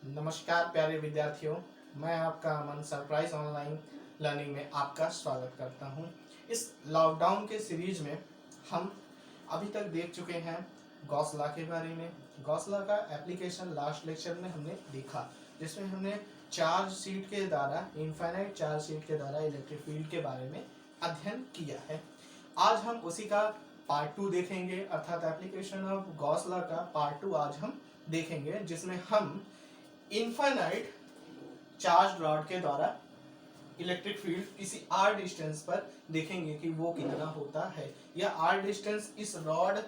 नमस्कार प्यारे विद्यार्थियों, मैं आपका अमन सरप्राइज ऑनलाइन लर्निंग में आपका स्वागत करता हूं। इस लॉकडाउन के सीरीज में हम अभी तक देख चुके हैं गॉस लॉ के बारे में। गॉस लॉ का एप्लीकेशन लास्ट लेक्चर में हमने देखा, जिसमें हमने चार्ज शीट के द्वारा, इनफाइनाइट चार्ज शीट के द्वारा इलेक्ट्रिक फील्ड के बारे में अध्ययन किया है। आज हम उसी का पार्ट 2 देखेंगे, अर्थात एप्लीकेशन ऑफ गॉस लॉ का पार्ट 2 आज हम देखेंगे, जिसमें हम इनफाइनाइट चार्ज रॉड के द्वारा इलेक्ट्रिक फील्ड किसी r डिस्टेंस पर देखेंगे कि वो कितना होता है। यह r डिस्टेंस इस रॉड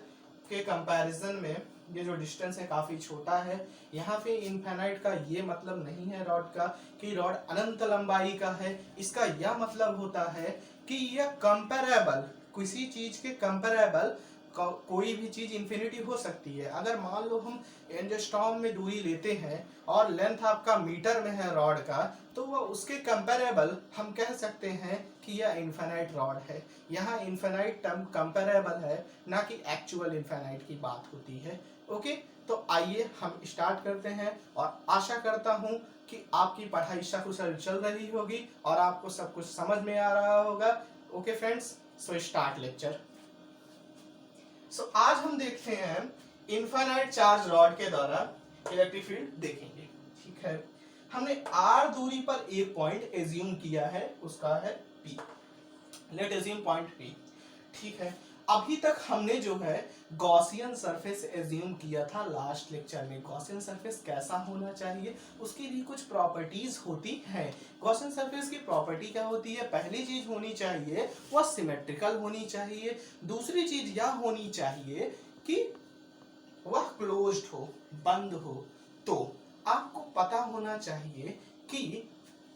के कंपैरिजन में, ये जो डिस्टेंस है काफी छोटा है। यहाँ पे इनफाइनाइट का ये मतलब नहीं है रॉड का कि रॉड अनंत लंबाई का है। इसका यह मतलब होता है कि यह कंपेरेबल, किसी चीज के कंपेरेबल कोई भी चीज इंफिनिटी हो सकती है। अगर मान लो हम एंजस्ट्रॉम में दूरी लेते हैं और लेंथ आपका मीटर में है रॉड का, तो वह उसके कंपेरेबल हम कह सकते हैं कि यह इनफाइनाइट रॉड है। यहाँ इनफाइनाइट टर्म कंपेरेबल है, ना कि एक्चुअल इनफाइनाइट की बात होती है। ओके, तो आइए हम स्टार्ट करते हैं और आशा करता हूँ कि आपकी पढ़ाई सकुशल चल रही होगी और आपको सब कुछ समझ में आ रहा होगा। Okay friends, so start lecture. So आज हम देखते हैं इनफाइनाइट चार्ज रॉड के द्वारा इलेक्ट्रिक फील्ड देखेंगे। ठीक है, हमने r दूरी पर एक पॉइंट एज्यूम किया है, उसका है P। Late assume point P। ठीक है, अभी तक हमने जो है गॉसियन सरफेस एज्यूम किया था लास्ट लेक्चर में। गॉसियन सरफेस कैसा होना चाहिए, उसकी भी कुछ प्रॉपर्टीज होती हैं। गॉसियन सरफेस की प्रॉपर्टी क्या होती है? पहली चीज होनी चाहिए वह सिमेट्रिकल होनी चाहिए। दूसरी चीज यह होनी चाहिए कि वह क्लोज्ड हो, बंद हो। तो आपको पता होना चाहिए कि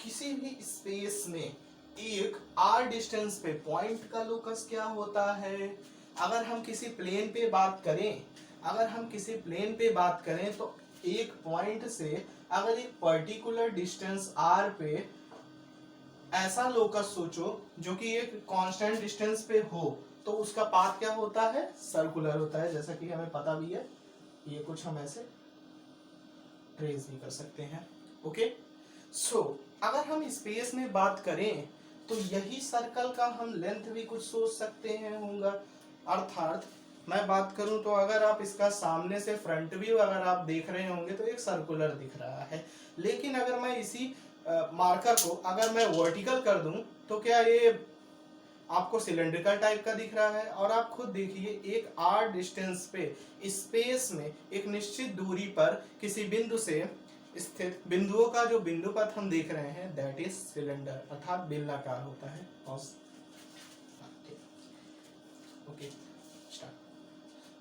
किसी भी स्पेस में एक r डिस्टेंस पे पॉइंट का लोकस क्या होता है। अगर हम किसी प्लेन पे बात करें, तो एक पॉइंट से अगर एक पर्टिकुलर डिस्टेंस r पे ऐसा लोकस सोचो जो कि एक कांस्टेंट डिस्टेंस पे हो, तो उसका पाथ क्या होता है? सर्कुलर होता है, जैसा कि हमें पता भी है। ये कुछ हम ऐसे ट्रेस भी कर सकते हैं। ओके, सो अगर हम स्पेस में बात करें तो यही सर्कल का हम लेंथ भी कुछ सोच सकते हैं होगा। अर्थात मैं बात करूं तो अगर आप इसका सामने से फ्रंट व्यू अगर आप देख रहे होंगे तो एक सर्कुलर दिख रहा है। लेकिन अगर मैं इसी मार्कर को अगर मैं वर्टिकल कर दूं तो क्या ये आपको सिलेंड्रिकल टाइप का दिख रहा है। और आप खुद देखिए, एक r डिस्टेंस पे स्पेस में एक निश्चित दूरी पर किसी बिंदु से स्थित बिंदुओं का जो बिंदु पथ हम देख रहे हैं, दैट इज सिलेंडर, अर्थात बेलनाकार होता है। Okay, start.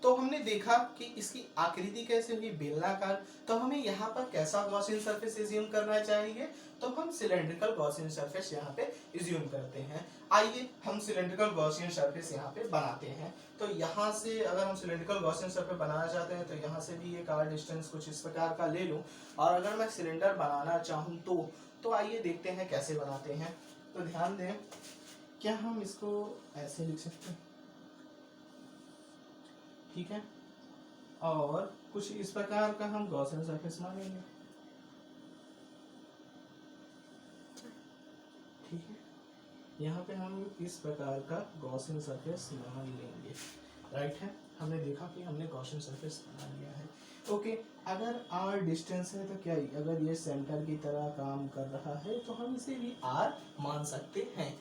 तो हमने देखा कि इसकी आकृति कैसे हुई, बेलनाकार। तो हमें यहाँ पर कैसा गॉसियन सरफेस एज्यूम करना चाहिए? तो हम सिलेंड्रिकल गॉसियन सरफेस यहाँ पे एज्यूम करते हैं। आइए हम सिलेंड्रिकल गॉसियन सरफेस यहाँ पे बनाते हैं। तो यहाँ से अगर हम सिलेंड्रिकल गॉसियन सरफेस बनाना चाहते हैं तो यहाँ से भी एक r डिस्टेंस कुछ इस प्रकार का ले लूँ, और अगर मैं सिलेंडर बनाना चाहूँ तो आइए देखते हैं कैसे बनाते हैं। तो ध्यान दें, क्या हम इसको ऐसे लिख सकते हैं? ठीक है, और कुछ इस प्रकार का हम गॉसियन सरफेस मानेंगे। ठीक है, यहाँ पे हम इस प्रकार का गॉसियन सरफेस मान लेंगे। राइट है, हमने देखा कि हमने गॉसियन सरफेस बना लिया है। ओके, अगर r डिस्टेंस है तो क्या अगर ये सेंटर की तरह काम कर रहा है तो हम इसे भी r मान सकते हैं।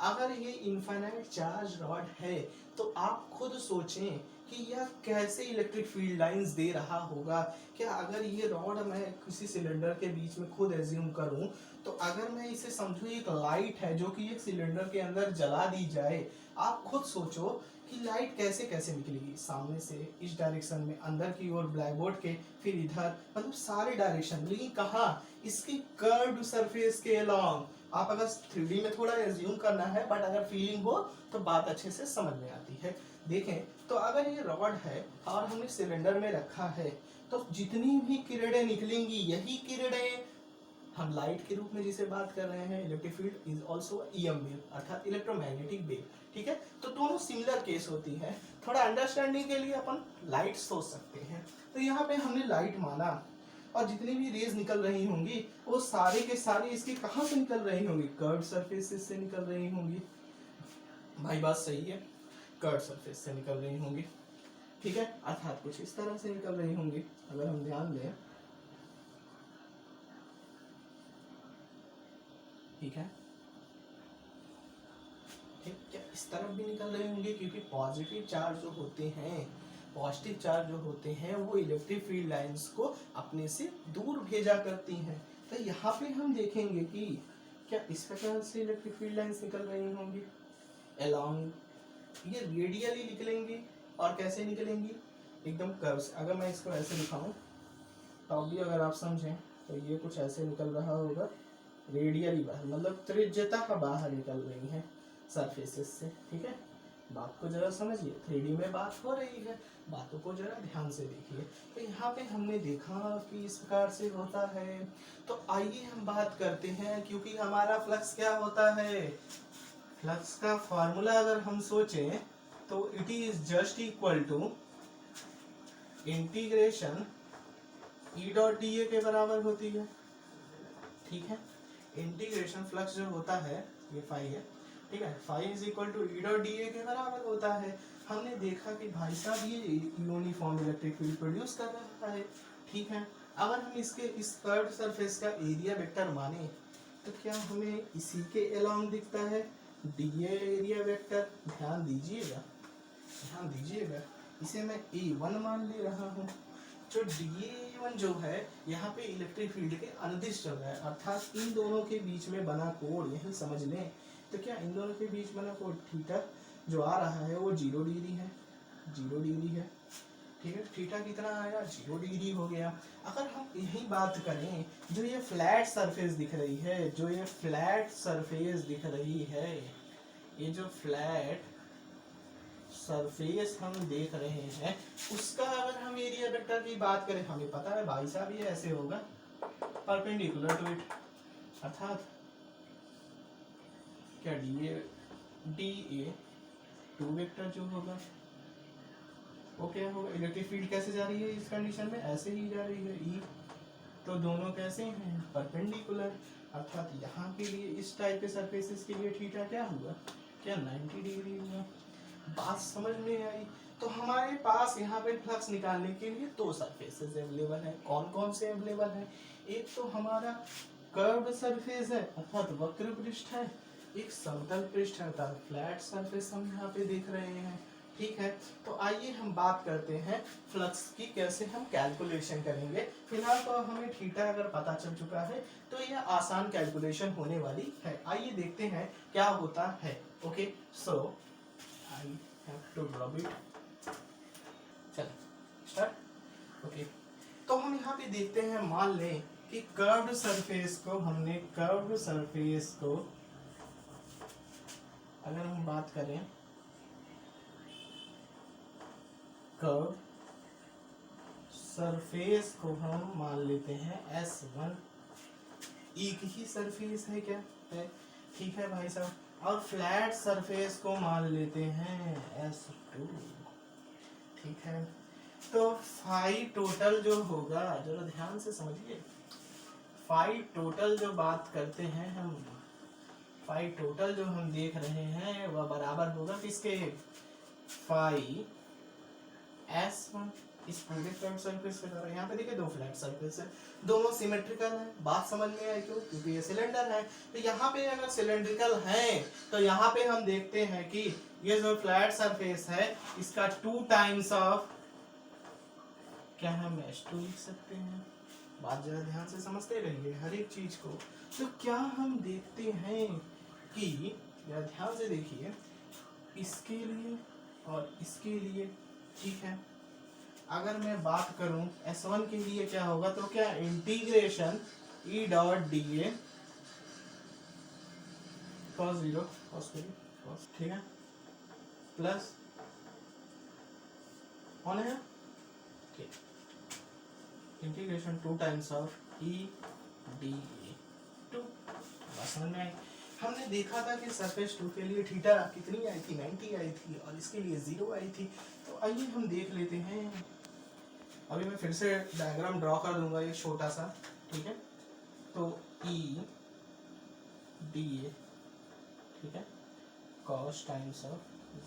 अगर ये इनफाइनाइट चार्ज रॉड है तो आप खुद सोचें कि यह कैसे इलेक्ट्रिक फील्ड लाइंस दे रहा होगा। क्या अगर ये रॉड मैं किसी सिलेंडर के बीच में खुद एज्यूम करूं, तो अगर मैं इसे समझूं एक लाइट है जो कि एक सिलेंडर के अंदर जला दी जाए, आप खुद सोचो कि लाइट कैसे कैसे निकलेगी। सामने से इस डायरेक्शन में, अंदर की ओर ब्लैक बोर्ड के, फिर इधर, मतलब सारे डायरेक्शन। लेकिन कहाँ? इसकी कर्व्ड सरफेस के अलोंग। आप अगर 3D में थोड़ा एज्यूम करना है, बट अगर फीलिंग हो तो बात अच्छे से समझ में आती है। देखें तो अगर ये रॉड है और हमने सिलेंडर में रखा है, तो जितनी भी किरणें निकलेंगी, यही किरणें हम लाइट के रूप में जिसे बात कर रहे हैं, electric field is also EM wave, अर्थात इलेक्ट्रोमैग्नेटिक वेव। ठीक है, तो दोनों सिमिलर केस होती है। थोड़ा अंडरस्टैंडिंग के लिए अपन लाइट सोच सकते हैं। तो यहाँ पे हमने लाइट माना और जितनी भी रेज निकल रही होंगी वो सारे के सारे इसके कहाँ से निकल रही होंगी, कर्व सरफेस से निकल रही होंगी। भाई बात सही है, कर्व सरफेस से निकल रही होंगी, ठीक है, अर्थात कुछ इस तरह से निकल रही होंगी। अगर हम ध्यान दें, ठीक है, ठीक, क्या इस तरफ भी निकल रहे होंगे, क्योंकि पॉजिटिव चार्ज जो होते हैं, पॉजिटिव चार्ज जो होते हैं वो इलेक्ट्रिक फील्ड लाइंस को अपने से दूर भेजा करती हैं। तो यहाँ पे हम देखेंगे कि क्या इस प्रकार से इलेक्ट्रिक फील्ड लाइंस निकल रही होंगी अलोंग, ये रेडियली निकलेंगी और कैसे निकलेंगी, एकदम कर्व से। अगर मैं इसको ऐसे दिखाऊं तो भी अगर आप समझें तो ये कुछ ऐसे निकल रहा होगा, रेडियली बाहर, मतलब त्रिज्यता का बाहर निकल रही है सरफेसेस से, ठीक है। बात को जरा समझिए, 3D में बात हो रही है, बातों को जरा ध्यान से देखिए। तो यहाँ पे हमने देखा कि इस प्रकार से होता है। तो आइए हम बात करते हैं, क्योंकि हमारा फ्लक्स क्या होता है, फ्लक्स का फॉर्मूला अगर हम सोचें तो it is just equal to integration E dot D A के बराबर होती है, ठीक है। इंटीग्रेशन फ्लक्स जो होता है ये फाई है, ठीक है, phi is equal to E dot D A के बराबर होता है। हमने देखा कि भाई साहब ये यूनिफॉर्म इलेक्ट्रिक फील्ड प्रोड्यूस कर रहा है, ठीक है। अगर हम इसके इस कर्व सरफेस का एरिया वेक्टर माने तो क्या हमें इसी के अलोंग दिखता है डी एरिया वेक्टर, ध्यान दीजिएगा, ध्यान दीजिएगा, इसे मैं E1 मान ले रहा हूँ। जो D1 जो है यहाँ पे इलेक्ट्रिक फील्ड के अनिर्दिष्ट जगह है, अर्थात इन दोनों के बीच में बना कोण यही समझ लें। तो क्या इन दोनों के बीच बना कोण थीटा जो आ रहा है वो 0 डिग्री है, 0 डिग्री है, ठीक है। थीटा कितना आया, 0 डिग्री हो गया। अगर हम यही बात करें, जो ये फ्लैट सरफेस दिख रही है, जो ये फ्लैट सरफेस दिख रही है, ये जो फ्लैट सरफेस हम देख रहे हैं उसका अगर हम एरिया वेक्टर की बात करें, हमें पता है भाई साहब ये ऐसे होगा परपेंडिकुलर टू इट, अर्थात क्या डी ए टू वेक्टर जो होगा वो क्या होगा, इलेक्ट्रिक फील्ड कैसे जा रही है इस कंडीशन में, ऐसे ही जा रही है ई, तो दोनों कैसे हैं परपेंडिकुलर, अर्थात यहाँ के लिए इस टाइप के सरफेसेस के लिए थीटा क्या हुआ, क्या 90 डिग्री हुआ। बात समझ में आई। तो हमारे पास यहाँ पे फ्लक्स निकालने के लिए दो सरफेसेस अवेलेबल है, कौन कौन से अवेलेबल है, एक तो हमारा कर्व सरफेस है अर्थात वक्र पृष्ठ है, एक समतल पृष्ठ है अर्थात फ्लैट सरफेस हम यहाँ पे देख रहे हैं, ठीक है। तो आइए हम बात करते हैं फ्लक्स की, कैसे हम कैलकुलेशन करेंगे। फिलहाल तो हमें थीटा अगर पता चल चुका है तो यह आसान कैलकुलेशन होने वाली है। आइए देखते हैं क्या होता है। Okay, so I have to drop it, चलो स्टार्ट। ओके, तो हम यहाँ पे देखते हैं, मान लें कि कर्व्ड सरफेस को हमने, कर्व्ड सरफेस को अगर हम बात करें, कर्व सरफेस को हम मान लेते हैं S1, एक ही सरफेस है क्या है, ठीक है भाई साहब, और फ्लैट सरफेस को मान लेते हैं S2, ठीक है। तो फाई टोटल जो होगा, जरा ध्यान से समझिए, फाई टोटल जो बात करते हैं हम, फाई टोटल जो हम देख रहे हैं वह बराबर होगा किसके, फाई S1 इस पूरे कर्व सरफेस के द्वारा। यहाँ पे देखिए दो फ्लैट सरफेस है, दोनों सिमेट्रिकल है, बात समझ में आई क्यों, क्योंकि ये सिलेंडर है। तो यहाँ पे अगर सिलेंड्रिकल है तो यहाँ पे हम देखते हैं कि ये जो फ्लैट सरफेस है इसका 2 टाइम्स ऑफ, क्या हम S2 लिख सकते हैं, बात जरा ध्यान से समझते रहिए हर एक चीज को। तो क्या हम देखते हैं कि, जरा ध्यान से देखिए, इसके लिए और इसके लिए, ठीक है। अगर मैं बात करूं S1 के लिए क्या होगा, तो क्या इंटीग्रेशन E डॉट डी ए cos 0 cos, ठीक है, प्लस ऑन है, ठीक, integration 2 times of E D A 2, समझ में आई। हमने देखा था कि सरफेस 2 के लिए थीटा कितनी आई थी, 90 आई थी, और इसके लिए 0 आई थी। तो आइए हम देख लेते हैं, अभी मैं फिर से डायग्राम ड्रॉ कर दूंगा ये छोटा सा, ठीक है। तो ई डी ए, ठीक है, cos times of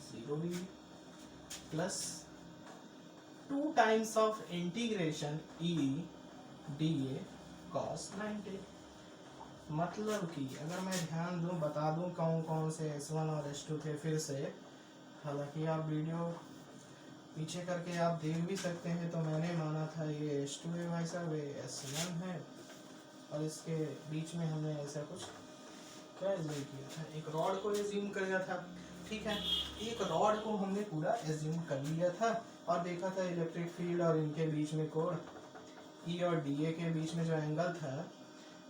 0 degree plus 2 times of integration E D A cos 90। मतलब कि अगर मैं ध्यान दूं, बता दूं कौन कौन से S1 और S2 थे फिर से, हालांकि आप वीडियो पीछे करके आप देख भी सकते हैं, तो मैंने माना था ये S2 है भाई साहब, ये S1 है, और इसके बीच में हमने ऐसा कुछ क्या एज्यूम किया था, एक रॉड को एज्यूम कर लिया था, ठीक है। एक रॉड को हमने पूरा एज्यूम कर लिया था और देखा था इलेक्ट्रिक फील्ड और इनके बीच में कोण E और DA के बीच में जो एंगल था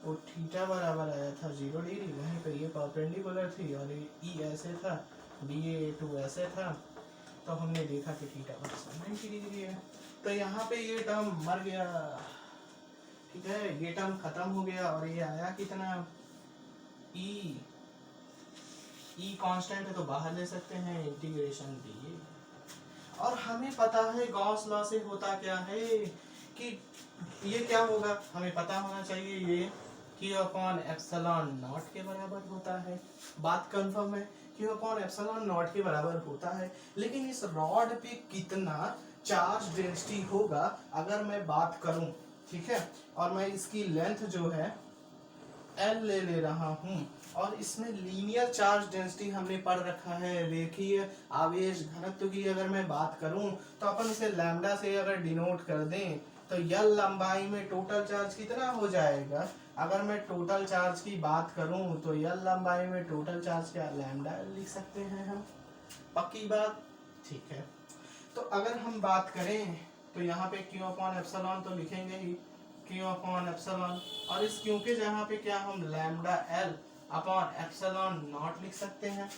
वो थीटा बराबर आया था 0 डिग्री, वहीं पे ये परपेंडिकुलर थी और ये E ऐसे था, DA2 ऐसे था, तो हमने देखा कि थीटा बराबर 90 डिग्री है। तो यहाँ पे ये टर्म मर गया, ठीक है, ये टर्म खत्म हो गया और ये आया कितना, E कांस्टेंट है तो बाहर ले सकते हैं, इंटीग्रेशन DA। और हमें पता है गॉस लॉ से होता क्या है कि ये क्या होगा, हमें पता होना चाहिए ये Q अपॉन एप्सिलॉन नॉट के बराबर होता है। बात कंफर्म है, Q अपॉन एप्सिलॉन नॉट के बराबर होता है। लेकिन इस रॉड पे कितना चार्ज डेंसिटी होगा अगर मैं बात करूं, ठीक है, और मैं इसकी लेंथ जो है L ले रहा हूं और इसमें लीनियर चार्ज डेंसिटी हमने पढ़ रखा है, रेखीय आवेश घनत्व की अगर मैं बात करूं तो अपन इसे लैम्डा से अगर डिनोट कर दें तो L लंबाई में टोटल चार्ज कितना हो जाएगा। अगर मैं टोटल चार्ज की बात करूं तो L लंबाई में टोटल चार्ज क्या, लैम्डा लिख सकते हैं हम, पक्की बात, ठीक है। तो अगर हम बात करें तो यहाँ पे Q अपॉन एप्सिलॉन तो लिखेंगे ही, Q अपॉन एप्सिलॉन, और इस Q के जहाँ पे क्या हम lambda L upon epsilon not लिख सकते हैं,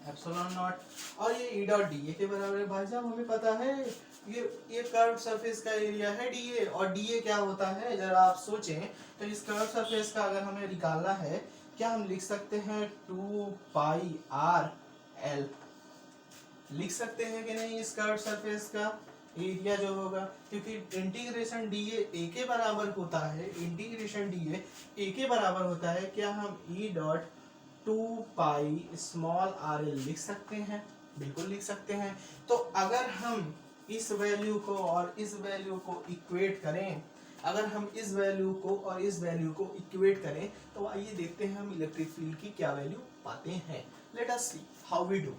एप्सिलॉन नॉट, और ये ई डॉट डी ए के बराबर है। भाई साहब हमें पता है ये कर्व सरफेस का एरिया है डी ए, और डी ए क्या होता है जरा आप सोचें, तो इस कर्व सरफेस का अगर हमें निकालना है क्या हम लिख सकते हैं 2 पाई आर एल, लिख सकते हैं कि नहीं इस कर्व सरफेस का एरिया जो होगा, क्योंकि इंटीग्रेशन डी ए के बराबर होता है, इंटीग्रेशन डी ए के बराबर होता है, क्या हम E dot 2 pi small R L लिख सकते हैं, बिल्कुल लिख सकते हैं। तो अगर हम इस वैल्यू को और इस वैल्यू को इक्वेट करें, अगर हम इस वैल्यू को और इस वैल्यू को इक्वेट करें तो आइए देखते हैं हम इलेक्ट्रिक फील्ड की क्या वैल्यू पाते हैं। Let us see how we do.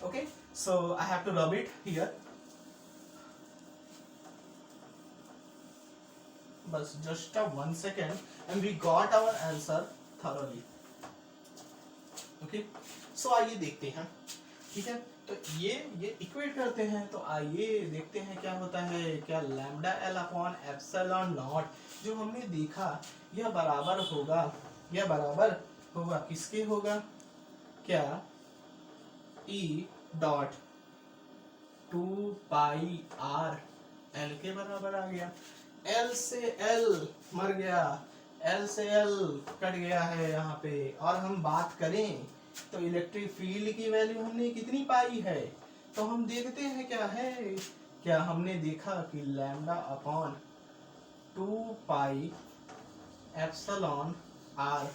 Okay, so I have to rub it here. बस just 1 second and we got our answer thoroughly. Okay, so आइए देखते हैं, ठीक है। तो ये इक्वेट करते हैं, तो आइए देखते हैं क्या होता है, क्या lambda L upon epsilon not जो हमने देखा यह बराबर होगा किसके होगा, क्या E डॉट 2 पाई आर एल के बराबर आ गया। एल से एल मर गया, एल से एल कट गया है यहाँ पे, और हम बात करें तो इलेक्ट्रिक फील्ड की वैल्यू हमने कितनी पाई है, तो हम देखते हैं क्या है, क्या हमने देखा कि lambda upon 2 pi epsilon are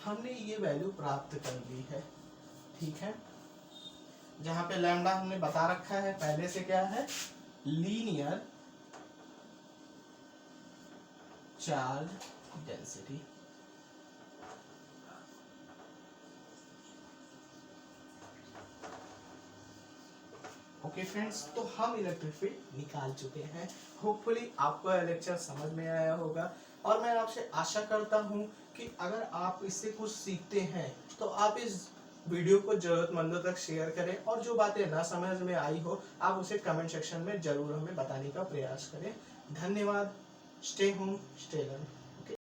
हमने ये वैल्यू प्राप्त कर ली है, ठीक है। जहां पे लैम्डा हमने बता रखा है पहले से क्या है, linear charge density. Okay friends, तो हम इलेक्ट्रिक फील्ड निकाल चुके हैं। होपफुली आपको यह लेक्चर समझ में आया होगा, और मैं आपसे आशा करता हूं कि अगर आप इससे कुछ सीखते हैं तो आप इस वीडियो को जरूरतमंदों तक शेयर करें, और जो बातें ना समझ में आई हो आप उसे कमेंट सेक्शन में जरूर हमें बताने का प्रयास करें। धन्यवाद। Stay home, stay learn.